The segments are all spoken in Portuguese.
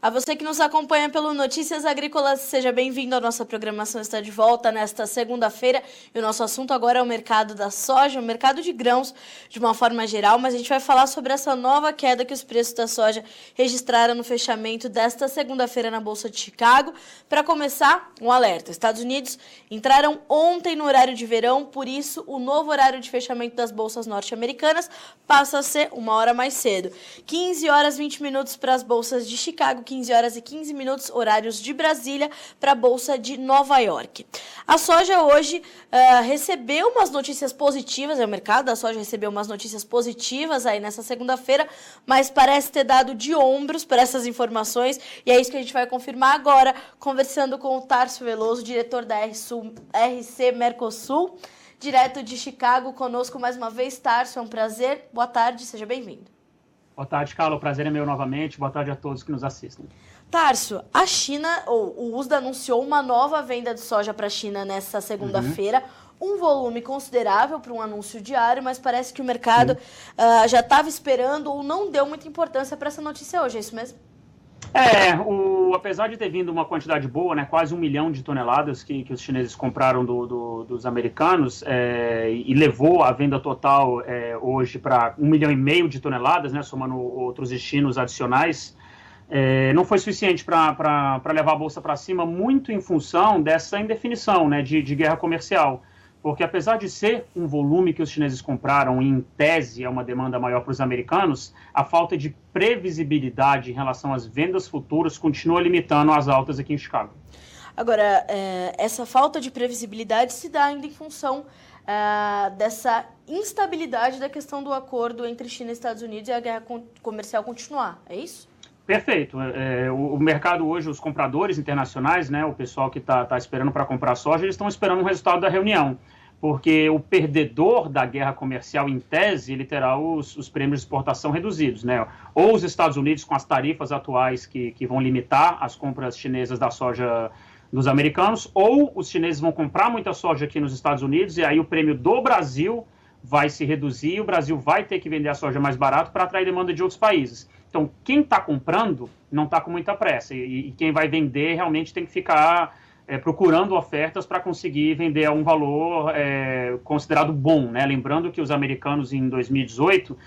A você que nos acompanha pelo Notícias Agrícolas, seja bem-vindo à nossa programação. Está de volta nesta segunda-feira e o nosso assunto agora é o mercado da soja, o mercado de grãos de uma forma geral, mas a gente vai falar sobre essa nova queda que os preços da soja registraram no fechamento desta segunda-feira na Bolsa de Chicago. Para começar, um alerta. Estados Unidos entraram ontem no horário de verão, por isso o novo horário de fechamento das bolsas norte-americanas passa a ser uma hora mais cedo. 15 horas 20 minutos para as bolsas de Chicago, 15 horas e 15 minutos, horários de Brasília, para a Bolsa de Nova York. A soja hoje recebeu umas notícias positivas, o mercado da soja recebeu umas notícias positivas aí nessa segunda-feira, mas parece ter dado de ombros para essas informações, e é isso que a gente vai confirmar agora, conversando com o Tarso Veloso, diretor da RC Mercosul, direto de Chicago, conosco mais uma vez. Tarso, é um prazer, boa tarde, seja bem-vindo. Boa tarde, Carla. O prazer é meu novamente. Boa tarde a todos que nos assistem. Tarso, a China, o USDA anunciou uma nova venda de soja para a China nessa segunda-feira. Um volume considerável para um anúncio diário, mas parece que o mercado já estava esperando ou não deu muita importância para essa notícia hoje, é isso mesmo? Apesar de ter vindo uma quantidade boa, né, quase 1 milhão de toneladas que os chineses compraram dos americanos, e levou a venda total hoje para 1,5 milhão de toneladas, né, somando outros destinos adicionais, não foi suficiente para levar a bolsa para cima, muito em função dessa indefinição, né, de guerra comercial. Porque apesar de ser um volume que os chineses compraram, em tese é uma demanda maior para os americanos, a falta de previsibilidade em relação às vendas futuras continua limitando as altas aqui em Chicago. Agora, essa falta de previsibilidade se dá ainda em função dessa instabilidade da questão do acordo entre China e Estados Unidos e a guerra comercial continuar, é isso? Perfeito. O mercado hoje, os compradores internacionais, né, o pessoal que está esperando para comprar soja, eles estão esperando o resultado da reunião, porque o perdedor da guerra comercial, em tese, ele terá os prêmios de exportação reduzidos, né? Ou os Estados Unidos com as tarifas atuais que vão limitar as compras chinesas da soja dos americanos, ou os chineses vão comprar muita soja aqui nos Estados Unidos, e aí o prêmio do Brasil vai se reduzir, e o Brasil vai ter que vender a soja mais barato para atrair demanda de outros países. Então, quem está comprando não está com muita pressa, e quem vai vender realmente tem que ficar procurando ofertas para conseguir vender a um valor considerado bom, né? Lembrando que os americanos em 2018,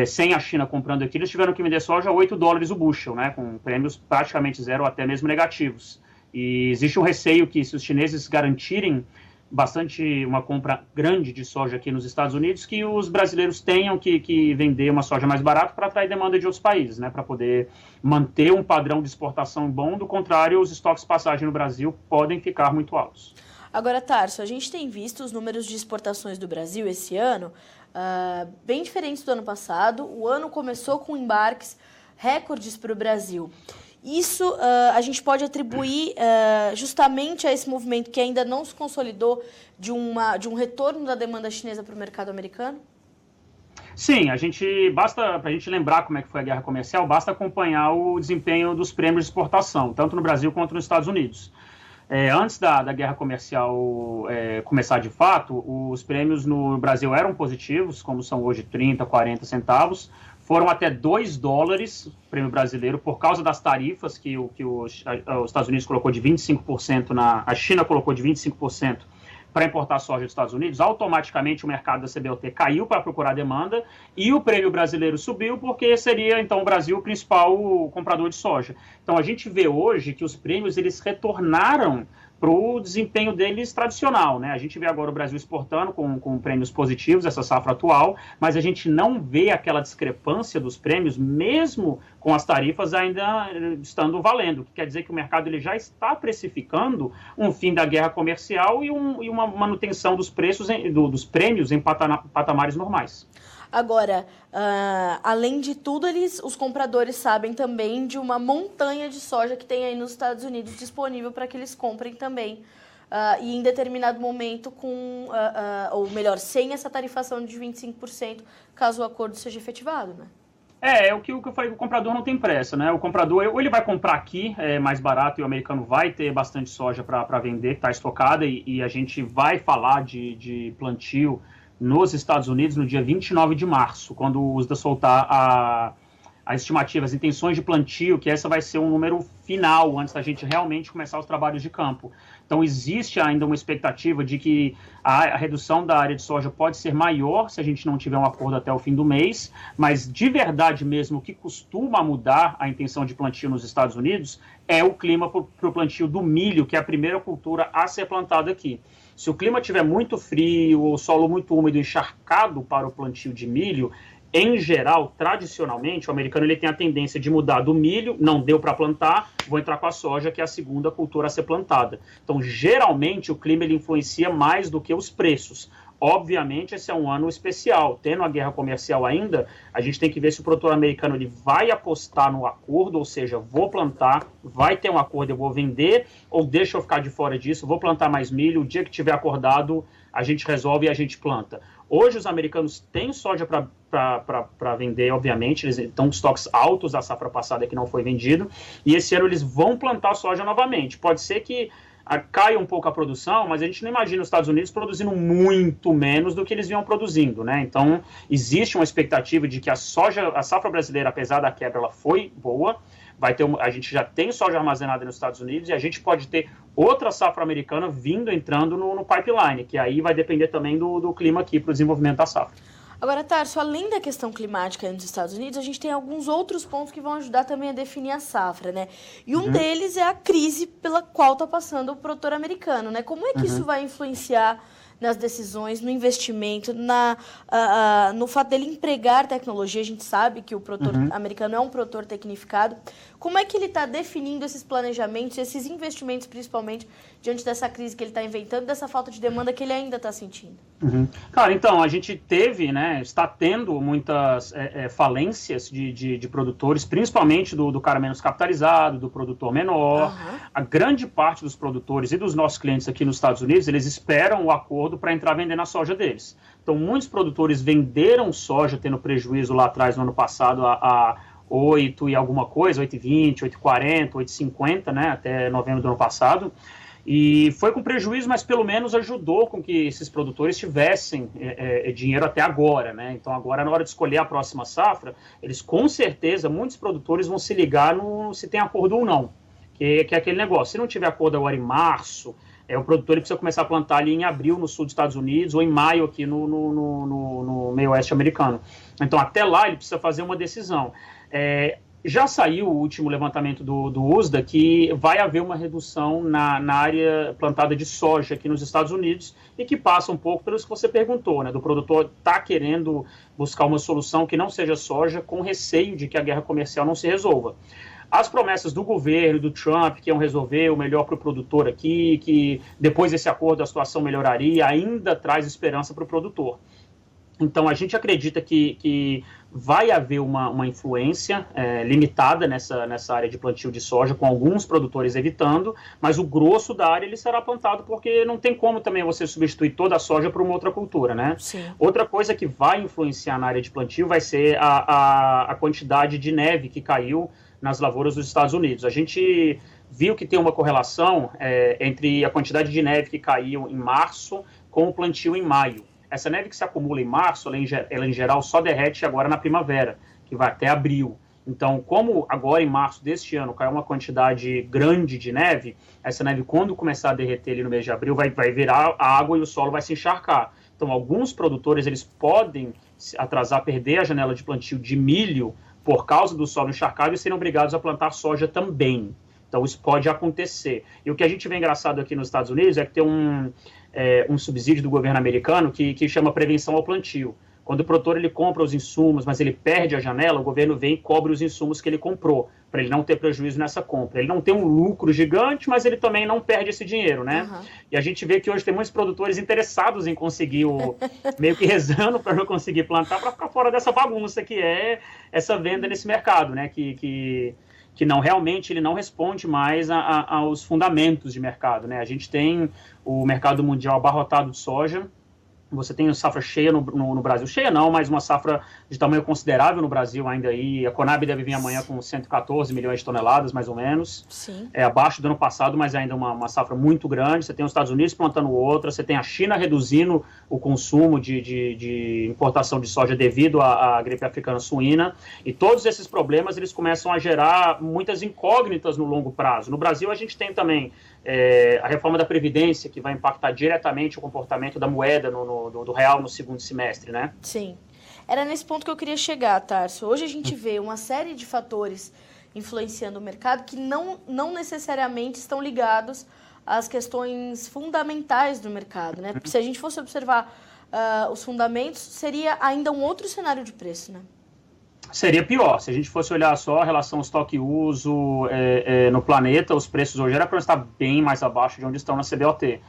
sem a China comprando aqui, eles tiveram que vender soja a $8 o bushel, né? Com prêmios praticamente zero ou até mesmo negativos. E existe um receio que, se os chineses garantirem uma compra grande de soja aqui nos Estados Unidos, que os brasileiros tenham que vender uma soja mais barata para atrair demanda de outros países, né, para poder manter um padrão de exportação bom. Do contrário, os estoques de passagem no Brasil podem ficar muito altos. Agora, Tarso, a gente tem visto os números de exportações do Brasil esse ano bem diferentes do ano passado. O ano começou com embarques recordes para o Brasil. Isso a gente pode atribuir justamente a esse movimento que ainda não se consolidou de um retorno da demanda chinesa para o mercado americano? Sim, para a gente lembrar como é que foi a guerra comercial, basta acompanhar o desempenho dos prêmios de exportação, tanto no Brasil quanto nos Estados Unidos. Antes da guerra comercial começar de fato, os prêmios no Brasil eram positivos, como são hoje 30, 40 centavos, foram até $2 o prêmio brasileiro por causa das tarifas que os Estados Unidos colocou de 25%, a China colocou de 25% para importar soja dos Estados Unidos. Automaticamente o mercado da CBOT caiu para procurar demanda e o prêmio brasileiro subiu porque seria então o Brasil o principal comprador de soja. Então a gente vê hoje que os prêmios eles retornaram para o desempenho deles tradicional, né? A gente vê agora o Brasil exportando com prêmios positivos, essa safra atual, mas a gente não vê aquela discrepância dos prêmios, mesmo com as tarifas ainda estando valendo, que quer dizer que o mercado ele já está precificando um fim da guerra comercial e uma manutenção dos preços, dos prêmios em patamares normais. Agora, além de tudo, os compradores sabem também de uma montanha de soja que tem aí nos Estados Unidos disponível para que eles comprem também. E em determinado momento, ou melhor, sem essa tarifação de 25%, caso o acordo seja efetivado, né? É o que eu falei, o comprador não tem pressa, né? O comprador, ou ele vai comprar aqui mais barato e o americano vai ter bastante soja para vender, que está estocada, e a gente vai falar de plantio nos Estados Unidos no dia 29 de março, quando o USDA soltar as estimativas, as intenções de plantio, que essa vai ser um número final, antes da gente realmente começar os trabalhos de campo. Então, existe ainda uma expectativa de que a redução da área de soja pode ser maior se a gente não tiver um acordo até o fim do mês, mas de verdade mesmo, o que costuma mudar a intenção de plantio nos Estados Unidos é o clima para o plantio do milho, que é a primeira cultura a ser plantada aqui. Se o clima estiver muito frio, o solo muito úmido, encharcado para o plantio de milho, em geral, tradicionalmente, o americano ele tem a tendência de mudar do milho, não deu para plantar, vou entrar com a soja, que é a segunda cultura a ser plantada. Então, geralmente, o clima ele influencia mais do que os preços. Obviamente, esse é um ano especial. Tendo a guerra comercial ainda, a gente tem que ver se o produtor americano ele vai apostar no acordo, ou seja, vou plantar, vai ter um acordo, eu vou vender, ou deixa eu ficar de fora disso, vou plantar mais milho, o dia que tiver acordado, a gente resolve e a gente planta. Hoje, os americanos têm soja para vender, obviamente, eles estão com estoques altos da safra passada que não foi vendido, e esse ano eles vão plantar soja novamente. Pode ser que caia um pouco a produção, mas a gente não imagina os Estados Unidos produzindo muito menos do que eles vinham produzindo, né? Então, existe uma expectativa de que a safra brasileira, apesar da quebra, ela foi boa, a gente já tem soja armazenada nos Estados Unidos e a gente pode ter outra safra americana entrando no pipeline, que aí vai depender também do clima aqui para o desenvolvimento da safra. Agora, Tarso, além da questão climática nos Estados Unidos, a gente tem alguns outros pontos que vão ajudar também a definir a safra, né? E um deles é a crise pela qual está passando o produtor americano, né? Como é que isso vai influenciar nas decisões, no investimento, no fato dele empregar tecnologia? A gente sabe que o produtor americano é um produtor tecnificado. Como é que ele está definindo esses planejamentos, esses investimentos, principalmente, diante dessa crise que ele está inventando, dessa falta de demanda que ele ainda está sentindo? Claro, então, a gente está tendo muitas falências de produtores, principalmente do cara menos capitalizado, do produtor menor. A grande parte dos produtores e dos nossos clientes aqui nos Estados Unidos, eles esperam o acordo para entrar vendendo a soja deles. Então, muitos produtores venderam soja tendo prejuízo lá atrás, no ano passado, a 8 e alguma coisa, 8,20, 8,40, 8,50, né, até novembro do ano passado. E foi com prejuízo, mas pelo menos ajudou com que esses produtores tivessem dinheiro até agora, né? Então, agora, na hora de escolher a próxima safra, eles, com certeza, muitos produtores vão se ligar se tem acordo ou não, que é aquele negócio. Se não tiver acordo agora em março, o produtor ele precisa começar a plantar ali em abril no sul dos Estados Unidos ou em maio aqui no meio oeste americano. Então, até lá, ele precisa fazer uma decisão. Já saiu o último levantamento do USDA que vai haver uma redução na área plantada de soja aqui nos Estados Unidos e que passa um pouco pelo que você perguntou, né, do produtor estar querendo buscar uma solução que não seja soja com receio de que a guerra comercial não se resolva. As promessas do governo, do Trump, que iam resolver o melhor para o produtor aqui, que depois desse acordo a situação melhoraria, ainda traz esperança para o produtor. Então, a gente acredita que vai haver uma influência limitada nessa área de plantio de soja, com alguns produtores evitando, mas o grosso da área ele será plantado, porque não tem como também você substituir toda a soja por uma outra cultura, né? Sim. Outra coisa que vai influenciar na área de plantio vai ser a quantidade de neve que caiu nas lavouras dos Estados Unidos. A gente viu que tem uma correlação entre a quantidade de neve que caiu em março com o plantio em maio. Essa neve que se acumula em março, ela em geral só derrete agora na primavera, que vai até abril. Então, como agora em março deste ano caiu uma quantidade grande de neve, essa neve, quando começar a derreter ali no mês de abril, vai virar água e o solo vai se encharcar. Então, alguns produtores eles podem atrasar, perder a janela de plantio de milho por causa do solo encharcado e serem obrigados a plantar soja também. Então, isso pode acontecer. E o que a gente vê engraçado aqui nos Estados Unidos é que tem um subsídio do governo americano que chama prevenção ao plantio. Quando o produtor ele compra os insumos, mas ele perde a janela, o governo vem e cobre os insumos que ele comprou, para ele não ter prejuízo nessa compra. Ele não tem um lucro gigante, mas ele também não perde esse dinheiro, né? E a gente vê que hoje tem muitos produtores interessados em conseguir, meio que rezando para não conseguir plantar, para ficar fora dessa bagunça que é essa venda nesse mercado, né? Que não realmente ele não responde mais aos fundamentos de mercado, né? A gente tem o mercado mundial abarrotado de soja, Você tem uma safra cheia no Brasil, cheia não, mas uma safra de tamanho considerável no Brasil ainda aí. A Conab deve vir amanhã com 114 milhões de toneladas, mais ou menos. Sim. É abaixo do ano passado, mas ainda uma safra muito grande. Você tem os Estados Unidos plantando outra, você tem a China reduzindo o consumo de importação de soja devido à gripe africana suína. E todos esses problemas, eles começam a gerar muitas incógnitas no longo prazo. No Brasil, a gente tem também a reforma da Previdência, que vai impactar diretamente o comportamento da moeda do real no segundo semestre, né? Sim. Era nesse ponto que eu queria chegar, Tarso. Hoje a gente vê uma série de fatores influenciando o mercado que não necessariamente estão ligados às questões fundamentais do mercado, né? Porque se a gente fosse observar os fundamentos, seria ainda um outro cenário de preço, né? Seria pior. Se a gente fosse olhar só a relação estoque-uso no planeta, os preços hoje era para estar bem mais abaixo de onde estão na CBOT.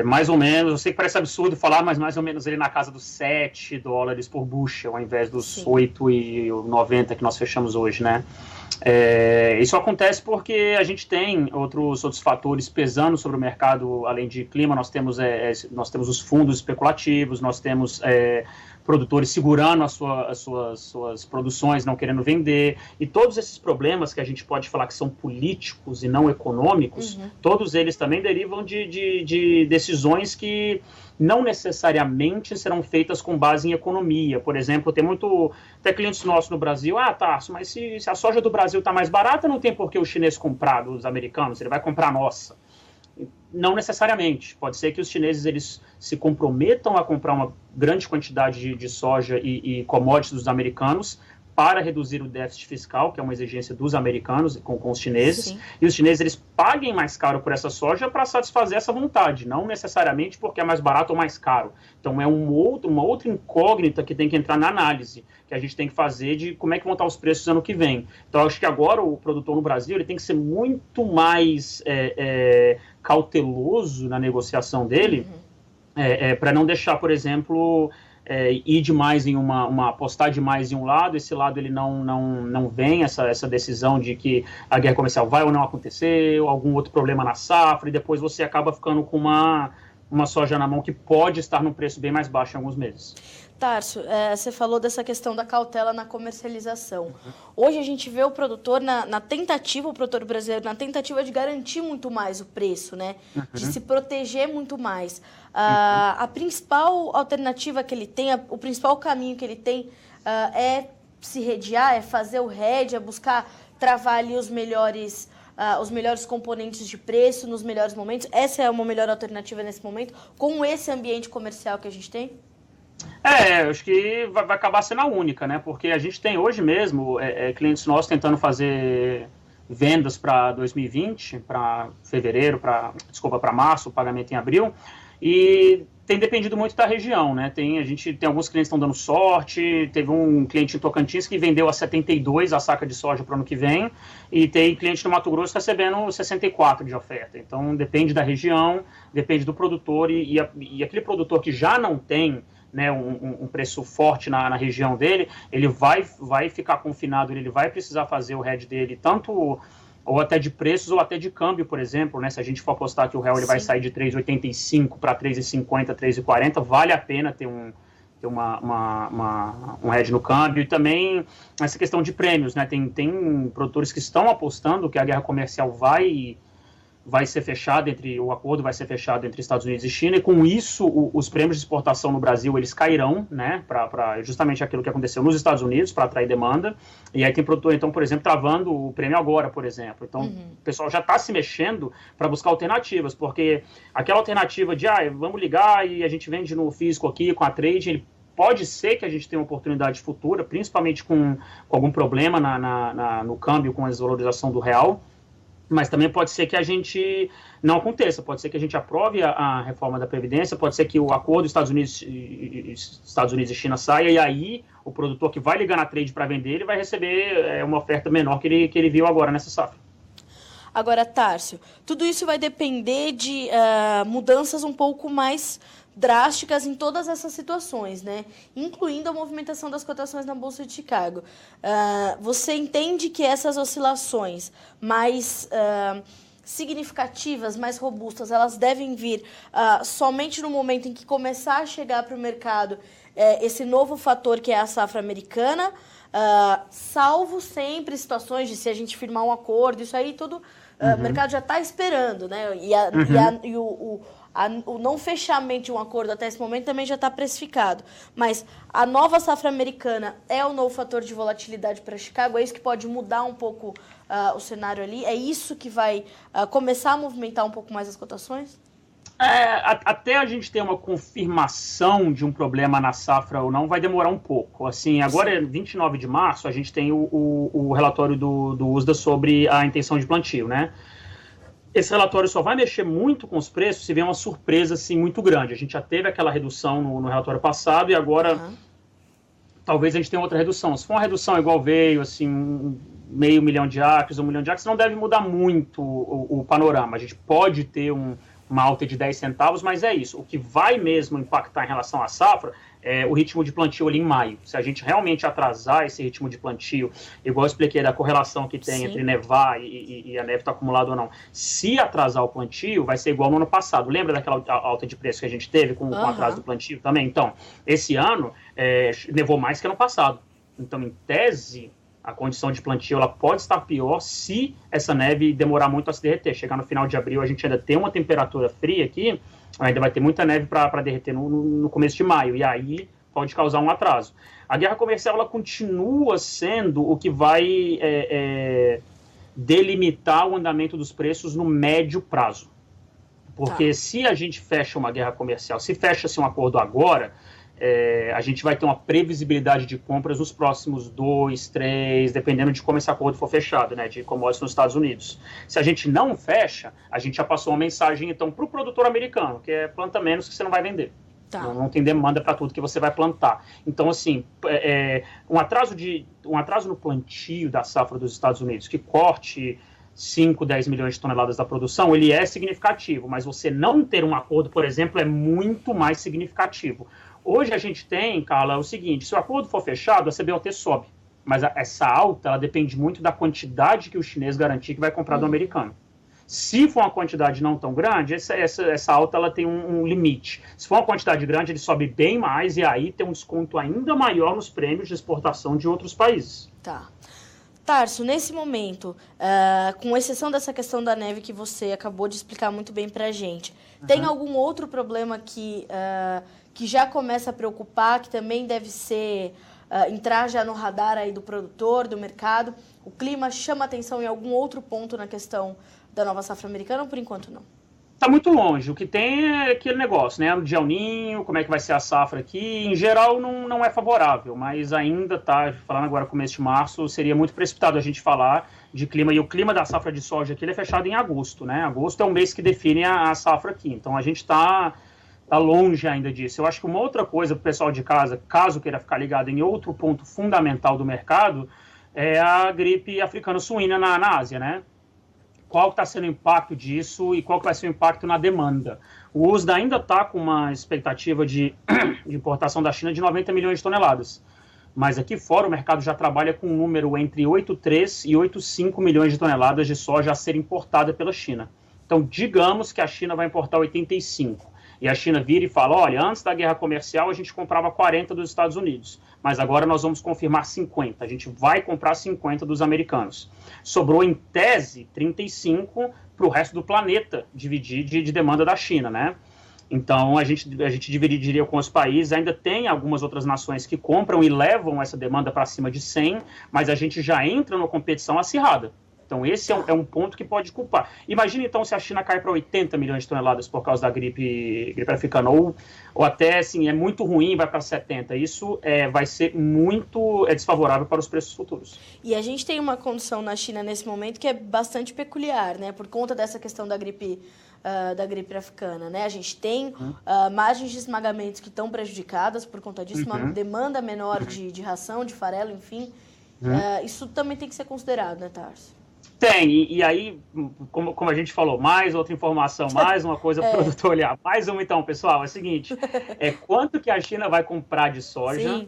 Mais ou menos, eu sei que parece absurdo falar, mas mais ou menos ele na casa dos $7 por bushel, ao invés dos 8,90 que nós fechamos hoje, né? Isso acontece porque a gente tem outros fatores pesando sobre o mercado, além de clima, nós temos os fundos especulativos, nós temos produtores segurando as suas produções, não querendo vender, e todos esses problemas que a gente pode falar que são políticos e não econômicos, todos eles também derivam de decisões que não necessariamente serão feitas com base em economia. Por exemplo, tem até clientes nossos no Brasil, Tarso, mas se a soja do Brasil está mais barata, não tem por que o chinês comprar dos americanos, ele vai comprar a nossa. Não necessariamente. Pode ser que os chineses eles se comprometam a comprar uma grande quantidade de soja e commodities dos americanos para reduzir o déficit fiscal, que é uma exigência dos americanos com os chineses. Sim. E os chineses eles paguem mais caro por essa soja para satisfazer essa vontade, não necessariamente porque é mais barato ou mais caro. Então é uma outra incógnita que tem que entrar na análise, que a gente tem que fazer de como é que vão estar os preços ano que vem. Então eu acho que agora o produtor no Brasil ele tem que ser muito mais cauteloso na negociação dele, para não deixar, por exemplo, ir demais em apostar demais em um lado, esse lado ele não vem, essa decisão de que a guerra comercial vai ou não acontecer, ou algum outro problema na safra, e depois você acaba ficando com uma soja na mão que pode estar num preço bem mais baixo em alguns meses. Tarso, você falou dessa questão da cautela na comercialização. Hoje a gente vê o produtor o produtor brasileiro na tentativa de garantir muito mais o preço, né? De se proteger muito mais. A principal alternativa que ele tem, o principal caminho que ele tem é se hedgear, é fazer o hedge, é buscar travar ali os melhores componentes de preço nos melhores momentos. Essa é uma melhor alternativa nesse momento, com esse ambiente comercial que a gente tem? Acho que vai acabar sendo a única, né? Porque a gente tem hoje mesmo clientes nossos tentando fazer vendas para 2020, para para março, o pagamento em abril, e tem dependido muito da região, né? A gente tem alguns clientes que estão dando sorte, teve um cliente em Tocantins que vendeu a 72 a saca de soja para o ano que vem, e tem cliente no Mato Grosso recebendo 64 de oferta. Então depende da região, depende do produtor, e aquele produtor que já não tem, né, um preço forte na região dele, ele vai ficar confinado, ele vai precisar fazer o hedge dele, tanto ou até de preços ou até de câmbio, por exemplo, né? Se a gente for apostar que o real ele vai sair de 3,85 para 3,50, 3,40, vale a pena ter um hedge no câmbio. E também essa questão de prêmios, né? Tem produtores que estão apostando que a guerra comercial vai ser fechada o acordo vai ser fechado entre Estados Unidos e China, e com isso os prêmios de exportação no Brasil eles cairão, né, para justamente aquilo que aconteceu nos Estados Unidos, para atrair demanda. E aí tem produtor, então, por exemplo, travando o prêmio agora, por exemplo. Então, o pessoal já está se mexendo para buscar alternativas, porque aquela alternativa de, vamos ligar e a gente vende no físico aqui, com a trade, pode ser que a gente tenha uma oportunidade futura, principalmente com algum problema no câmbio, com a desvalorização do real, mas também pode ser que a gente não aconteça, pode ser que a gente aprove a reforma da Previdência, pode ser que o acordo Estados Unidos e China saia, e aí o produtor que vai ligar na trade para vender, ele vai receber uma oferta menor que ele viu agora nessa safra. Agora, Tárcio, tudo isso vai depender de mudanças um pouco mais drásticas em todas essas situações, né? Incluindo a movimentação das cotações na Bolsa de Chicago. Você entende que essas oscilações mais significativas, mais robustas, elas devem vir somente no momento em que começar a chegar para o mercado esse novo fator que é a safra americana, salvo sempre situações de se a gente firmar um acordo, isso aí todo o mercado já está esperando, né? O não fechamento de um acordo até esse momento também já está precificado. Mas a nova safra americana é o novo fator de volatilidade para Chicago? É isso que pode mudar um pouco o cenário ali? É isso que vai começar a movimentar um pouco mais as cotações? Até a gente ter uma confirmação de um problema na safra ou não, vai demorar um pouco. Assim, agora, 29 de março, a gente tem o relatório do USDA sobre a intenção de plantio, né? Esse relatório só vai mexer muito com os preços se vier uma surpresa assim, muito grande. A gente já teve aquela redução no relatório passado e agora talvez a gente tenha outra redução. Se for uma redução igual veio, assim, 500 mil de acres, 1 milhão de acres, não deve mudar muito o panorama. A gente pode ter uma alta de 10 centavos, mas é isso. O que vai mesmo impactar em relação à safra é o ritmo de plantio ali em maio. Se a gente realmente atrasar esse ritmo de plantio, igual eu expliquei da correlação que tem entre nevar e a neve estar acumulada ou não, se atrasar o plantio, vai ser igual no ano passado. Lembra daquela alta de preço que a gente teve com o atraso do plantio também? Então, esse ano nevou mais que ano passado. Então, em tese, a condição de plantio ela pode estar pior se essa neve demorar muito a se derreter. Chegar no final de abril, a gente ainda tem uma temperatura fria aqui, ainda vai ter muita neve para derreter no começo de maio, e aí pode causar um atraso. A guerra comercial ela continua sendo o que vai delimitar o andamento dos preços no médio prazo. Porque se a gente fecha uma guerra comercial, se fecha-se um acordo agora, a gente vai ter uma previsibilidade de compras nos próximos 2, 3, dependendo de como esse acordo for fechado, né, de commodities nos Estados Unidos. Se a gente não fecha, a gente já passou uma mensagem, então, para o produtor americano, que é planta menos que você não vai vender. Não tem demanda para tudo que você vai plantar. Então, assim, um atraso no plantio da safra dos Estados Unidos, que corte 5, 10 milhões de toneladas da produção, ele é significativo, mas você não ter um acordo, por exemplo, é muito mais significativo. Hoje a gente tem, Carla, o seguinte, se o acordo for fechado, a CBOT sobe, mas essa alta ela depende muito da quantidade que o chinês garantir que vai comprar do americano. Se for uma quantidade não tão grande, essa alta ela tem um limite. Se for uma quantidade grande, ele sobe bem mais e aí tem um desconto ainda maior nos prêmios de exportação de outros países. Tá. Tarso, nesse momento, com exceção dessa questão da neve que você acabou de explicar muito bem para a gente, tem algum outro problema que já começa a preocupar, que também deve entrar já no radar aí do produtor, do mercado? O clima chama atenção em algum outro ponto na questão da nova safra americana ou por enquanto não? Está muito longe. O que tem é aquele negócio, né? De El Ninho, como é que vai ser a safra aqui. Em geral, não é favorável, mas ainda está, falando agora começo de março, seria muito precipitado a gente falar de clima. E o clima da safra de soja aqui ele é fechado em agosto, né? Agosto é o mês que define a safra aqui. Então, a gente está longe ainda disso. Eu acho que uma outra coisa para o pessoal de casa, caso queira ficar ligado em outro ponto fundamental do mercado, é a gripe africana suína na Ásia, né? Qual está sendo o impacto disso e qual que vai ser o impacto na demanda. O USDA ainda está com uma expectativa de importação da China de 90 milhões de toneladas. Mas aqui fora o mercado já trabalha com um número entre 8,3 e 8,5 milhões de toneladas de soja a ser importada pela China. Então, digamos que a China vai importar 85. E a China vira e fala, olha, antes da guerra comercial a gente comprava 40 dos Estados Unidos, mas agora nós vamos confirmar 50, a gente vai comprar 50 dos americanos. Sobrou, em tese, 35 para o resto do planeta dividir de demanda da China, né? Então, a gente dividiria com os países, ainda tem algumas outras nações que compram e levam essa demanda para cima de 100, mas a gente já entra numa competição acirrada. Então, esse é um ponto que pode culpar. Imagina, então, se a China cai para 80 milhões de toneladas por causa da gripe africana, ou até, assim, é muito ruim, vai para 70. Isso vai ser muito desfavorável para os preços futuros. E a gente tem uma condição na China nesse momento que é bastante peculiar, né? Por conta dessa questão da gripe africana, né? A gente tem margens de esmagamentos que estão prejudicadas por conta disso, uma demanda menor de ração, de farelo, enfim. Isso também tem que ser considerado, né, Tarso? Tem, e aí, como a gente falou, mais outra informação, mais uma coisa para o produtor olhar. Mais uma então, pessoal, é o seguinte, quanto que a China vai comprar de soja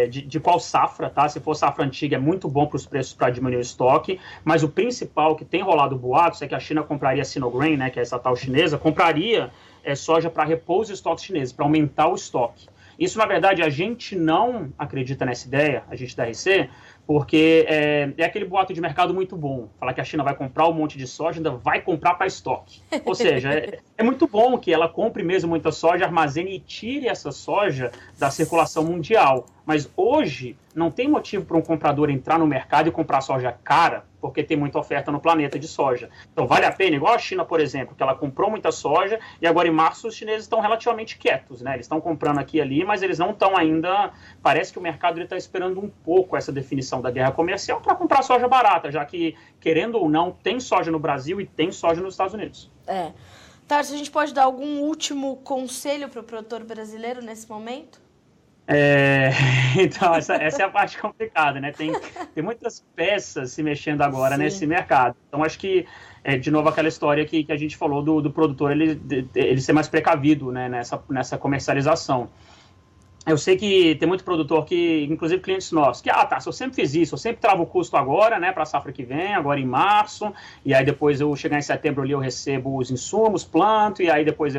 de qual safra, tá? Se for safra antiga, é muito bom para os preços para diminuir o estoque, mas o principal que tem rolado boatos é que a China compraria Sinogran, né, que é essa tal chinesa, compraria soja para repor os estoques chineses, para aumentar o estoque. Isso, na verdade, a gente não acredita nessa ideia, a gente da RC, porque é aquele boato de mercado muito bom. Falar que a China vai comprar um monte de soja, ainda vai comprar para estoque. Ou seja, é muito bom que ela compre mesmo muita soja, armazene e tire essa soja da circulação mundial. Mas hoje não tem motivo para um comprador entrar no mercado e comprar soja cara, porque tem muita oferta no planeta de soja. Então vale a pena, igual a China, por exemplo, que ela comprou muita soja e agora em março os chineses estão relativamente quietos, né? Eles estão comprando aqui e ali, mas eles não estão ainda... Parece que o mercado está esperando um pouco essa definição da guerra comercial para comprar soja barata, já que, querendo ou não, tem soja no Brasil e tem soja nos Estados Unidos. Tarso, a gente pode dar algum último conselho para o produtor brasileiro nesse momento? Então, essa é a parte complicada, né? Tem muitas peças se mexendo agora nesse mercado. Então, acho que, de novo, aquela história que a gente falou do produtor ele ser mais precavido, né, nessa comercialização. Eu sei que tem muito produtor que, inclusive clientes nossos, que, eu sempre fiz isso, eu sempre travo o custo agora, né, para a safra que vem, agora em março, e aí depois eu chegar em setembro ali eu recebo os insumos, planto, e aí depois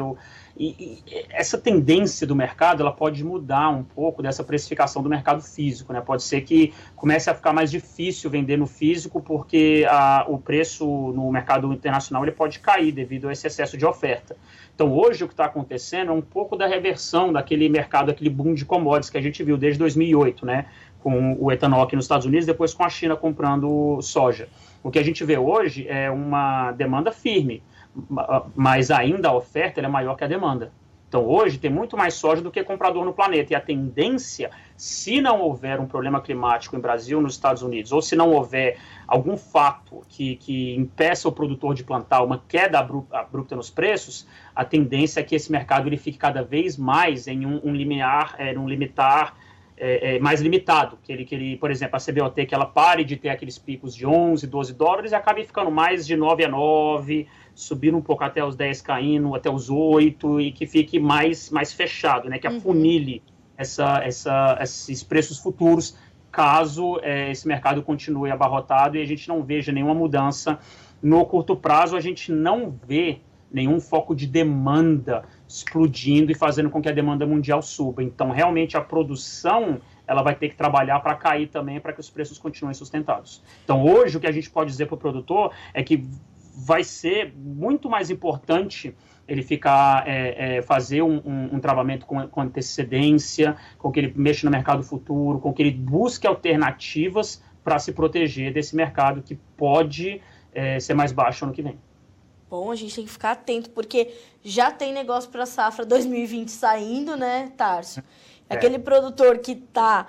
E essa tendência do mercado, ela pode mudar um pouco dessa precificação do mercado físico, né? Pode ser que comece a ficar mais difícil vender no físico, porque o preço no mercado internacional ele pode cair devido a esse excesso de oferta. Então, hoje, o que está acontecendo é um pouco da reversão daquele mercado, aquele boom de commodities que a gente viu desde 2008, né? Com o etanol aqui nos Estados Unidos, depois com a China comprando soja. O que a gente vê hoje é uma demanda firme, mas ainda a oferta é maior que a demanda. Então, hoje, tem muito mais soja do que comprador no planeta. E a tendência, se não houver um problema climático em Brasil, nos Estados Unidos, ou se não houver algum fato que impeça o produtor de plantar uma queda abrupta nos preços, a tendência é que esse mercado ele fique cada vez mais em um limiar mais limitado, que ele, por exemplo, a CBOT, que ela pare de ter aqueles picos de 11, 12 dólares e acabe ficando mais de 9 a 9, subindo um pouco até os 10, caindo até os 8, e que fique mais fechado, né, que afunile esses preços futuros, caso esse mercado continue abarrotado e a gente não veja nenhuma mudança no curto prazo. A gente não vê nenhum foco de demanda explodindo e fazendo com que a demanda mundial suba. Então, realmente, a produção ela vai ter que trabalhar para cair também, para que os preços continuem sustentados. Então, hoje, o que a gente pode dizer para o produtor é que vai ser muito mais importante ele fazer um travamento com antecedência, com que ele mexa no mercado futuro, com que ele busque alternativas para se proteger desse mercado que pode ser mais baixo ano que vem. Bom, a gente tem que ficar atento, porque já tem negócio para a safra 2020 saindo, né, Tarso? Aquele produtor que está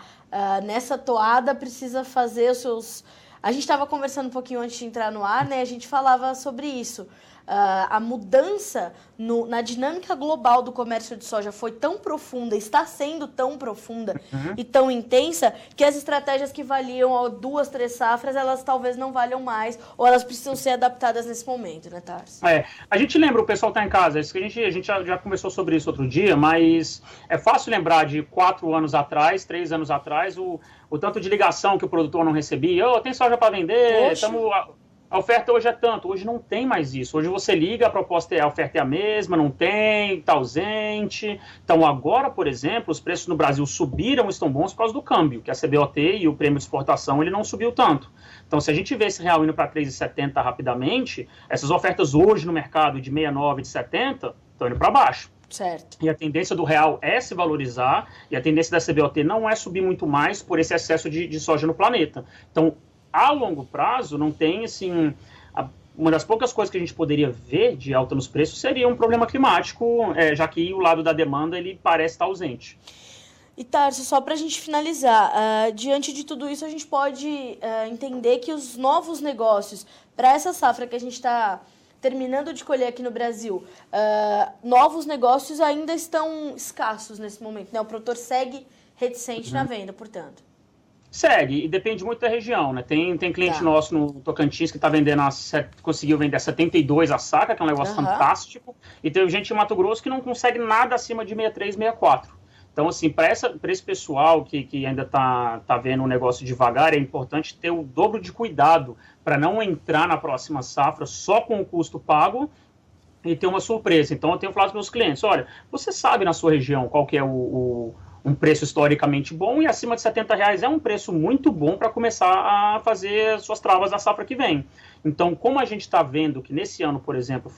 nessa toada precisa fazer os seus... A gente estava conversando um pouquinho antes de entrar no ar, né? A gente falava sobre isso. A mudança na dinâmica global do comércio de soja foi tão profunda, está sendo tão profunda e tão intensa, que as estratégias que valiam 2, 3 safras, elas talvez não valham mais, ou elas precisam ser adaptadas nesse momento, né, Tarso? A gente lembra, o pessoal está em casa, a gente já conversou sobre isso outro dia, mas é fácil lembrar de 4 anos atrás, 3 anos atrás, o tanto de ligação que o produtor não recebia. Tem soja para vender, a oferta hoje é tanto. Hoje não tem mais isso. Hoje você liga, a oferta é a mesma, não tem, está ausente. Então agora, por exemplo, os preços no Brasil subiram, estão bons por causa do câmbio, que a CBOT e o prêmio de exportação ele não subiu tanto. Então se a gente vê esse real indo para 3,70 rapidamente, essas ofertas hoje no mercado de 69, de 70, estão indo para baixo. Certo. E a tendência do real é se valorizar, e a tendência da CBOT não é subir muito mais por esse excesso de soja no planeta. Então, a longo prazo, não tem, assim... Uma das poucas coisas que a gente poderia ver de alta nos preços seria um problema climático, já que o lado da demanda ele parece estar ausente. E, Tarso, só para a gente finalizar, diante de tudo isso, a gente pode entender que os novos negócios, para essa safra que a gente está terminando de colher aqui no Brasil, novos negócios ainda estão escassos nesse momento, né? O produtor segue reticente na venda, portanto. Segue, e depende muito da região, né? Tem cliente nosso no Tocantins que está vendendo, conseguiu vender 72 a saca, que é um negócio fantástico, e tem gente em Mato Grosso que não consegue nada acima de 63, 64. Então, assim, para esse pessoal que ainda está vendo o negócio devagar, é importante ter o dobro de cuidado para não entrar na próxima safra só com o custo pago e ter uma surpresa. Então, eu tenho falado para os meus clientes, olha, você sabe na sua região qual que é um preço historicamente bom, e acima de R$70 é um preço muito bom para começar a fazer suas travas na safra que vem. Então, como a gente está vendo que nesse ano, por exemplo,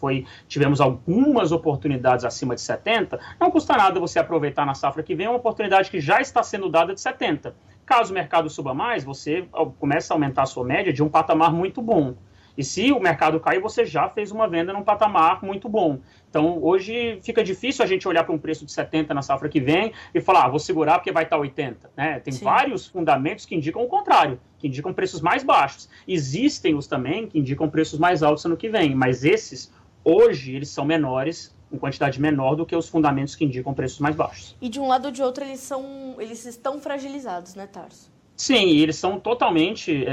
tivemos algumas oportunidades acima de 70, não custa nada você aproveitar na safra que vem uma oportunidade que já está sendo dada de 70. Caso o mercado suba mais, você começa a aumentar a sua média de um patamar muito bom. E se o mercado cair, você já fez uma venda num patamar muito bom. Então, hoje fica difícil a gente olhar para um preço de 70 na safra que vem e falar, vou segurar porque vai estar 80. Né? Tem Sim. vários fundamentos que indicam o contrário, que indicam preços mais baixos. Existem os também que indicam preços mais altos ano que vem, mas esses, hoje, eles são menores, em quantidade menor do que os fundamentos que indicam preços mais baixos. E de um lado ou de outro, eles estão fragilizados, né, Tarso? Sim, e eles são totalmente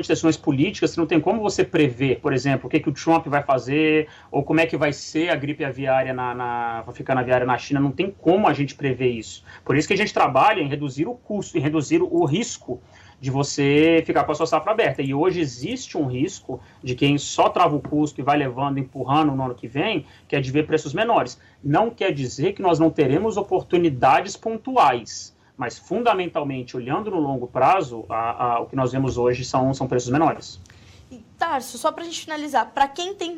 decisões políticas, que não tem como você prever, por exemplo, o que o Trump vai fazer, ou como é que vai ser a gripe aviária africana aviária na China, não tem como a gente prever isso. Por isso que a gente trabalha em reduzir o custo, em reduzir o risco de você ficar com a sua safra aberta. E hoje existe um risco de quem só trava o custo e vai levando, empurrando no ano que vem, que é de ver preços menores. Não quer dizer que nós não teremos oportunidades pontuais, mas, fundamentalmente, olhando no longo prazo, o que nós vemos hoje são preços menores. E, Tarso, só para a gente finalizar, para quem tem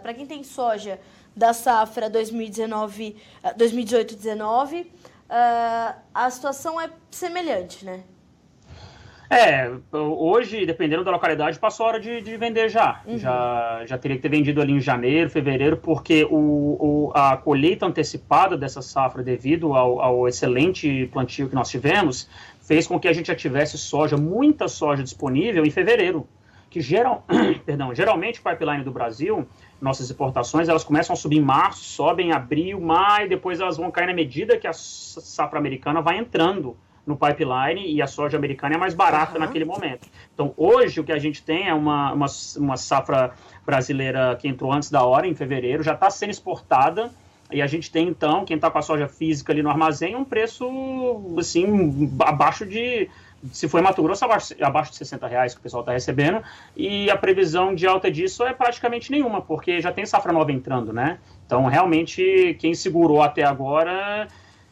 para quem tem soja da safra 2018-19, a situação é semelhante, né? Hoje, dependendo da localidade, passou a hora de vender já. Uhum. Já teria que ter vendido ali em janeiro, fevereiro, porque a colheita antecipada dessa safra, devido ao excelente plantio que nós tivemos, fez com que a gente já tivesse muita soja disponível em fevereiro. Que geralmente o pipeline do Brasil, nossas exportações, elas começam a subir em março, sobem em abril, maio, depois elas vão cair na medida que a safra americana vai entrando no pipeline, e a soja americana é mais barata naquele momento. Então, hoje, o que a gente tem é uma safra brasileira que entrou antes da hora, em fevereiro, já está sendo exportada, e a gente tem, então, quem está com a soja física ali no armazém, um preço, assim, abaixo de... Se for em Mato Grosso, abaixo de R$60 que o pessoal está recebendo, e a previsão de alta disso é praticamente nenhuma, porque já tem safra nova entrando, né? Então, realmente, quem segurou até agora...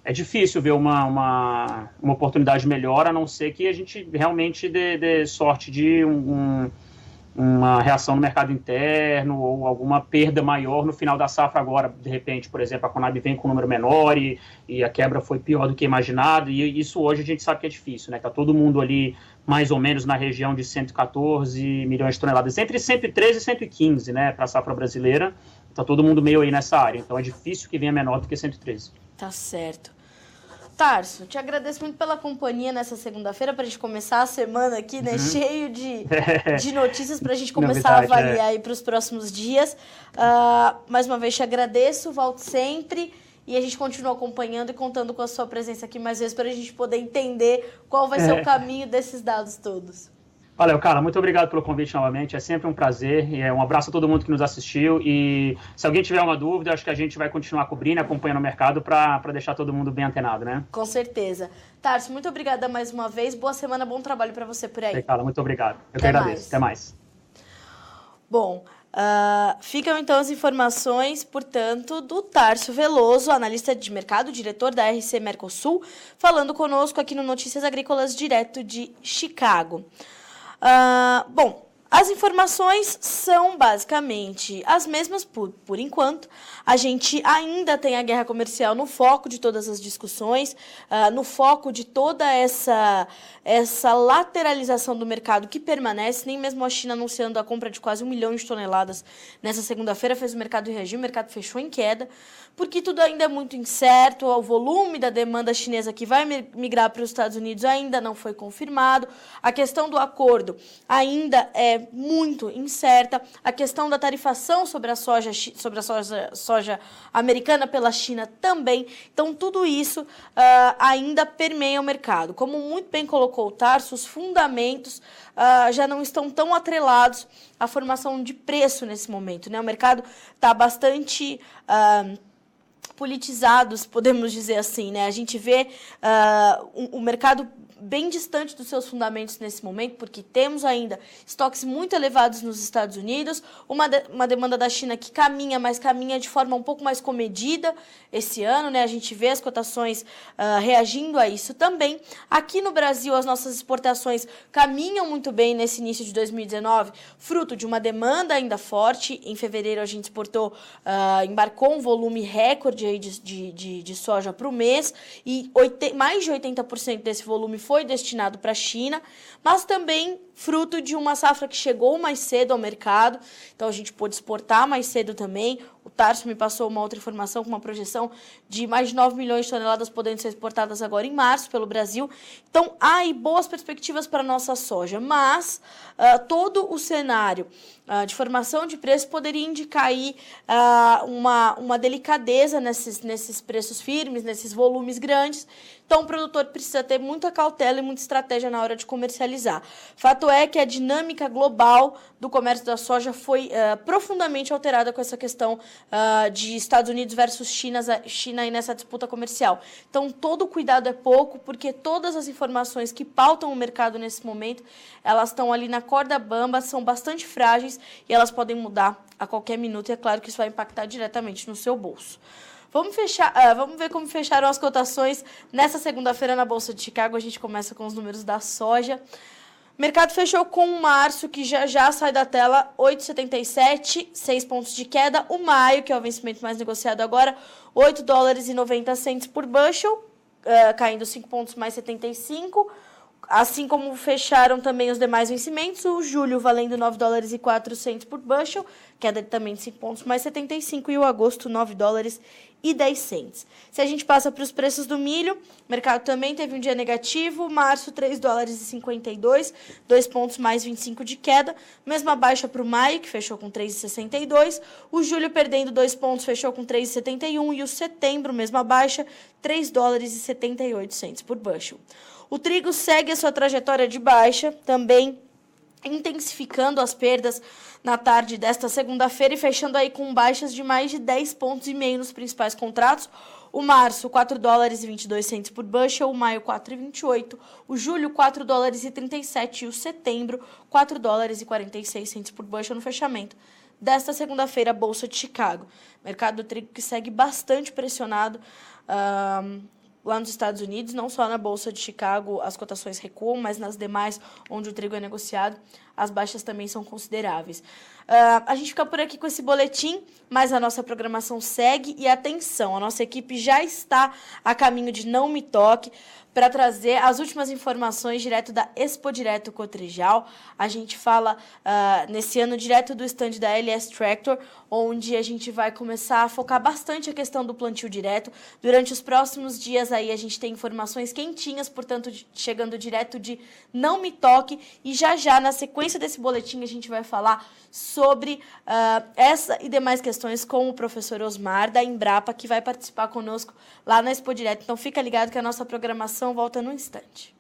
É difícil ver uma oportunidade melhor, a não ser que a gente realmente dê sorte de uma reação no mercado interno ou alguma perda maior no final da safra agora. De repente, por exemplo, a Conab vem com um número menor e a quebra foi pior do que imaginado, e isso hoje a gente sabe que é difícil, né? Está todo mundo ali mais ou menos na região de 114 milhões de toneladas, entre 113 e 115, né, para a safra brasileira. Está todo mundo meio aí nessa área, então é difícil que venha menor do que 113. Tá certo. Tarso, te agradeço muito pela companhia nessa segunda-feira, para a gente começar a semana aqui, né, cheio de notícias para a gente começar a avaliar aí para os próximos dias. Mais uma vez te agradeço, volte sempre, e a gente continua acompanhando e contando com a sua presença aqui mais vezes para a gente poder entender qual vai ser o caminho desses dados todos. Valeu, cara. Muito obrigado pelo convite novamente. É sempre um prazer. E um abraço a todo mundo que nos assistiu. E se alguém tiver uma dúvida, acho que a gente vai continuar cobrindo, acompanhando o mercado para deixar todo mundo bem antenado, né? Com certeza. Tarso, muito obrigada mais uma vez. Boa semana, bom trabalho para você por aí. Cara, muito obrigado. Eu que agradeço. Até mais. Bom, ficam então as informações, portanto, do Tarso Veloso, analista de mercado, diretor da RC Mercosul, falando conosco aqui no Notícias Agrícolas, direto de Chicago. Bom, as informações são basicamente as mesmas por enquanto. A gente ainda tem a guerra comercial no foco de todas as discussões, no foco de toda essa lateralização do mercado que permanece. Nem mesmo a China anunciando a compra de quase 1 milhão de toneladas nessa segunda-feira fez o mercado reagir, o mercado fechou em queda, porque tudo ainda é muito incerto, o volume da demanda chinesa que vai migrar para os Estados Unidos ainda não foi confirmado, a questão do acordo ainda é muito incerta, a questão da tarifação sobre a soja americana pela China também. Então, tudo isso ainda permeia o mercado. Como muito bem colocou o Tarso, os fundamentos já não estão tão atrelados à formação de preço nesse momento, né? O mercado está bastante politizados, podemos dizer assim, né? A gente vê o mercado bem distante dos seus fundamentos nesse momento, porque temos ainda estoques muito elevados nos Estados Unidos, uma demanda da China que caminha, mas caminha de forma um pouco mais comedida esse ano, né? A gente vê as cotações reagindo a isso também. Aqui no Brasil, as nossas exportações caminham muito bem nesse início de 2019, fruto de uma demanda ainda forte. Em fevereiro, a gente embarcou um volume recorde aí de soja para o mês, e mais de 80% desse volume foi destinado para a China, mas também fruto de uma safra que chegou mais cedo ao mercado, então a gente pôde exportar mais cedo também. O Tarso me passou uma outra informação com uma projeção de mais de 9 milhões de toneladas podendo ser exportadas agora em março pelo Brasil. Então, há aí boas perspectivas para a nossa soja, mas todo o cenário de formação de preço poderia indicar aí uma delicadeza nesses preços firmes, nesses volumes grandes. Então, o produtor precisa ter muita cautela e muita estratégia na hora de comercializar. Fato é que a dinâmica global do comércio da soja foi profundamente alterada com essa questão de Estados Unidos versus China aí nessa disputa comercial. Então, todo cuidado é pouco, porque todas as informações que pautam o mercado nesse momento, elas estão ali na corda bamba, são bastante frágeis e elas podem mudar a qualquer minuto, e é claro que isso vai impactar diretamente no seu bolso. Vamos ver como fecharam as cotações nessa segunda-feira na Bolsa de Chicago. A gente começa com os números da soja. O mercado fechou com o março, que já sai da tela, 8,77, 6 pontos de queda. O maio, que é o vencimento mais negociado agora, 8 dólares e 90 cents por bushel, caindo 5 pontos mais 75. Assim como fecharam também os demais vencimentos, o julho valendo 9 dólares e 4 cents por bushel, queda também de 5 pontos mais 75, e o agosto 9 dólares e 10 cents. Se a gente passa para os preços do milho, o mercado também teve um dia negativo, março 3 dólares e 52, 2 pontos mais 25 de queda, mesma baixa para o maio, que fechou com 3,62, o julho perdendo 2 pontos, fechou com 3,71, e o setembro, mesma baixa, 3 dólares e 78 cents por bushel. O trigo segue a sua trajetória de baixa, também intensificando as perdas na tarde desta segunda-feira e fechando aí com baixas de mais de 10 pontos e meio nos principais contratos. O março, 4 dólares e 22 cents por bushel, o maio, 4,28, o julho, 4 dólares e 37, e o setembro, 4 dólares e 46 cents por bushel no fechamento desta segunda-feira, Bolsa de Chicago. Mercado do trigo que segue bastante pressionado lá nos Estados Unidos, não só na Bolsa de Chicago as cotações recuam, mas nas demais onde o trigo é negociado, as baixas também são consideráveis. A gente fica por aqui com esse boletim, mas a nossa programação segue, e atenção, a nossa equipe já está a caminho de Não Me Toque para trazer as últimas informações direto da Expo Direto Cotrijal. A gente fala nesse ano direto do stand da LS Tractor, onde a gente vai começar a focar bastante a questão do plantio direto. Durante os próximos dias aí a gente tem informações quentinhas, portanto chegando direto de Não Me Toque, e já na sequência desse boletim a gente vai falar sobre essa e demais questões com o professor Osmar da Embrapa, que vai participar conosco lá na Expo Direto. Então fica ligado que a nossa programação volta num instante.